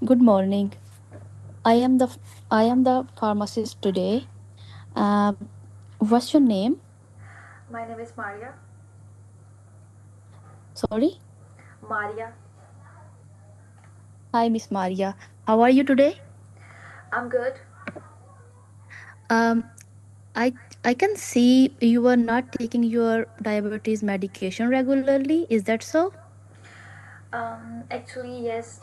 Good morning. I am the I am the pharmacist today. Uh, what's your name? My name is Maria. Sorry. Maria. Hi, Miss Maria. How are you today? I'm good. Um, I I can see you are not taking your diabetes medication regularly. Is that so? Actually, yes.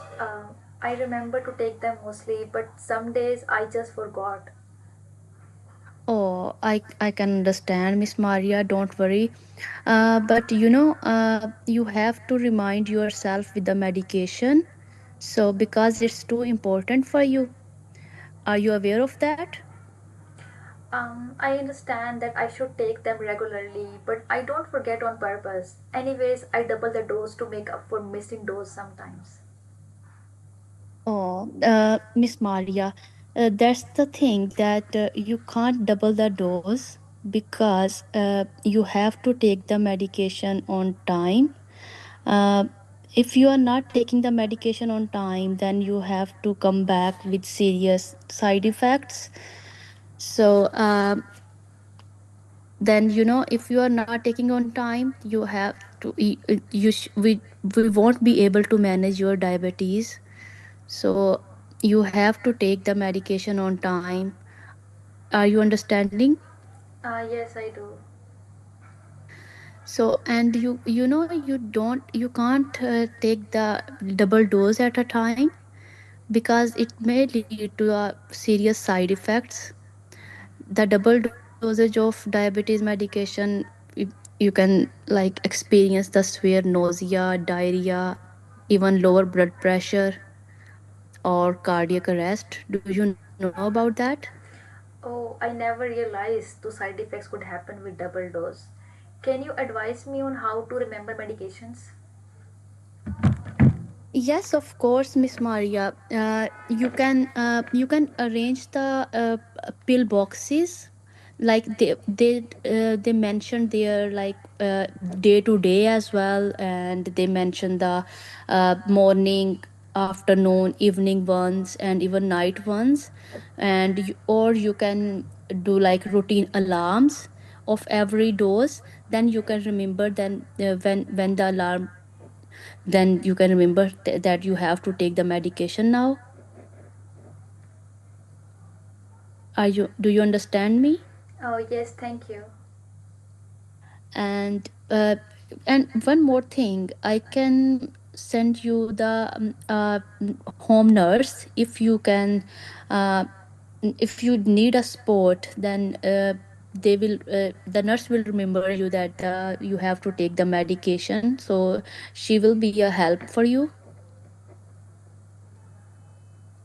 I remember to take them mostly, but some days I just forgot. Oh, I can understand, Miss Maria. Don't worry. But you have to remind yourself with the medication. So because it's too important for you. Are you aware of that? I understand that I should take them regularly, but I don't forget on purpose. Anyways, I double the dose to make up for missing dose sometimes. Oh, Miss Maria, that's the thing that you can't double the dose because you have to take the medication on time. Uh, if you are not taking the medication on time, then you have to come back with serious side effects. So, then if you are not taking on time, you have to we won't be able to manage your diabetes. So you have to take the medication on time. Are you understanding? Yes, I do. So, and you can't take the double dose at a time because it may lead to serious side effects. The double dosage of diabetes medication, you can like experience the severe nausea, diarrhea, even lower blood pressure or cardiac arrest. Do you know about that? Oh, I never realized the side effects could happen with double dose. Can you advise me on how to remember medications? Yes, of course, Miss Maria. You can arrange the pill boxes, like they mentioned there, like day to day as well, and they mention the morning, afternoon, evening ones, and even night ones, or you can do like routine alarms of every dose. Then you can remember, then when the alarm, then you can remember that you have to take the medication now. Are you Do you understand me? Oh, yes, thank you. And one more thing, I can send you the home nurse if you can. uh, if you need a support, then the nurse will remember you that you have to take the medication, so she will be a help for you.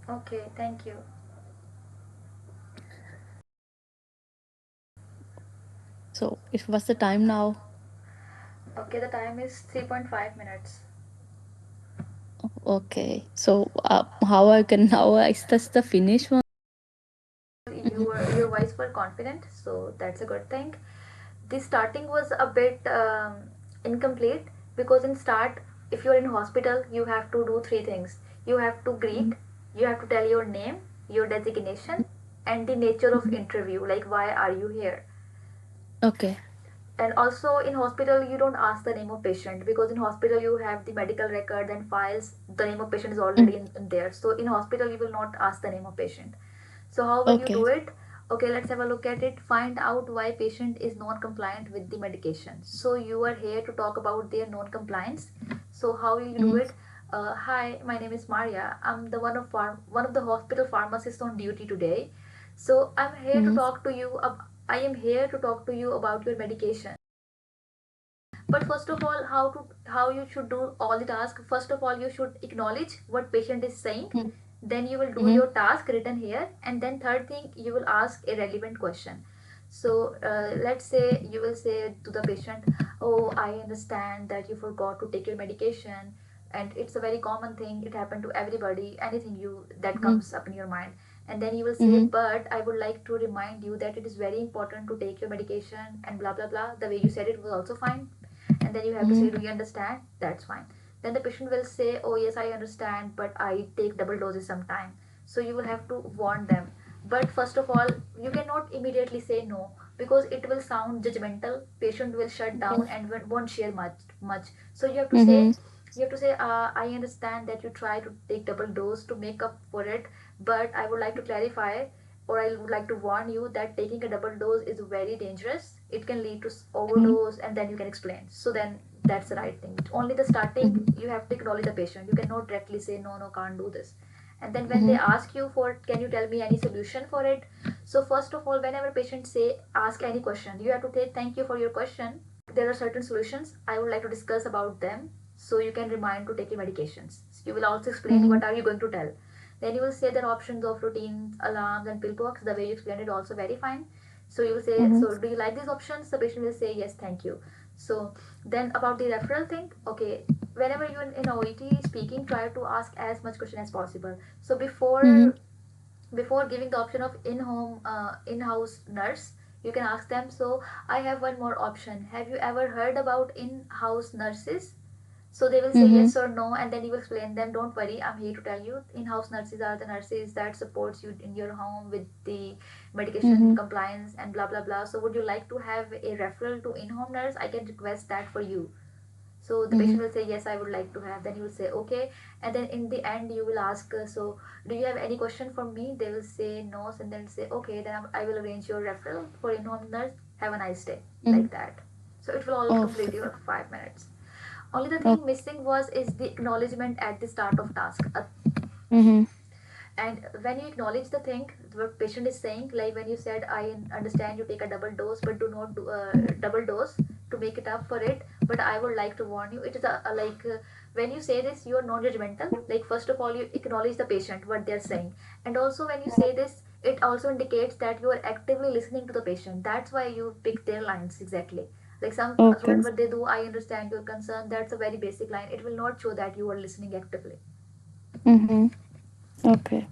Okay, thank you. So it was the time now. Okay, the time is 3.5 minutes. Okay, so how I can now access the finish one? Your voice were confident, so that's a good thing. The starting was a bit incomplete because in start, if you're in hospital, you have to do three things. You have to greet, Mhm. you have to tell your name, your designation, and the nature of Mhm. interview, like why are you here. Okay. And also in hospital you don't ask the name of patient because in hospital you have the medical record and files, the name of patient is already Mm. in there, so in hospital you will not ask the name of patient. So how will you Okay. do it? Okay, let's have a look at it. Find out why patient is non-compliant with the medication. So you are here to talk about their non-compliance. So how will you do Mhm. it? Hi, my name is Maria. I'm the one of the hospital pharmacists on duty today. So I'm here to Mhm. talk to you. I am here to talk to you about your medication. But first of all, how you should do all the tasks. First of all, you should acknowledge what patient is saying. Mhm. Then you will do Mhm. your task written here, and then third thing, you will ask a relevant question. So let's say you will say to the patient, oh, I understand that you forgot to take your medication, and it's a very common thing, it happened to everybody, anything you that Mhm. comes up in your mind. And then you will say, Mhm. but I would like to remind you that it is very important to take your medication, and blah blah blah. The way you said it was also fine. And then you have to say, Mhm. do you understand? That's fine. then the patient will say, oh yes, I understand, but I take double doses sometime. So you will have to warn them. But first of all, you cannot immediately say no, because it will sound judgmental. Patient will shut down and won't share much. So Mhm. you have to say, I understand that you try to take double dose to make up for it, but I would like to clarify, or I would like to warn you that taking a double dose is very dangerous. It can lead to Mhm. overdose, and then you can explain. So then that's the right thing. Only the starting, Mhm. you have to acknowledge the patient. You cannot directly say, no, no, can't do this. And then when they Mhm. ask you for, can you tell me any solution for it? So first of all, whenever patients say, ask any question, you have to say, thank you for your question. There are certain solutions I would like to discuss about them, so you can remind to take your medications. You will also explain Mhm. what are you going to tell. Then you will say there are options of routines, alarms, and pill box. The way you explained it also very fine. So you will say, Mhm. so do you like these options? The patient will say yes, thank you. So then about the referral thing, okay, whenever you're in OET speaking, try to ask as much question as possible. So Mhm. before giving the option of in-home in-house nurse, you can ask them, so I have one more option, have you ever heard about in-house nurses? So they will say Mhm. yes or no, and then you will explain them, don't worry, I'm here to tell you, in-house nurses are the nurses that supports you in your home with the medication Mhm. compliance and blah blah blah. So would you like to have a referral to in-home nurse? I can request that for you. So the patient Mhm. will say yes, I would like to have. Then you will say okay, and then in the end you will ask, so do you have any question for me? They will say no, and then say okay, then I will arrange your referral for in-home nurse. Have a nice day, Mhm. like that. So it will all complete Okay. your 5 minutes. Only the thing Okay. missing was is the acknowledgement at the start of task. Mhm. And when you acknowledge the thing what patient is saying, like when you said, I understand you take a double dose, but do not do double dose to make it up for it, but I would like to warn you, it is when you say this, you are non-judgmental. Like first of all, you acknowledge the patient what they're saying, and also when you say this, it also indicates that you are actively listening to the patient. That's why you pick their lines exactly. Like some Okay. students, what they do, I understand your concern, that's a very basic line. It will not show that you are listening actively. Mhm. Okay.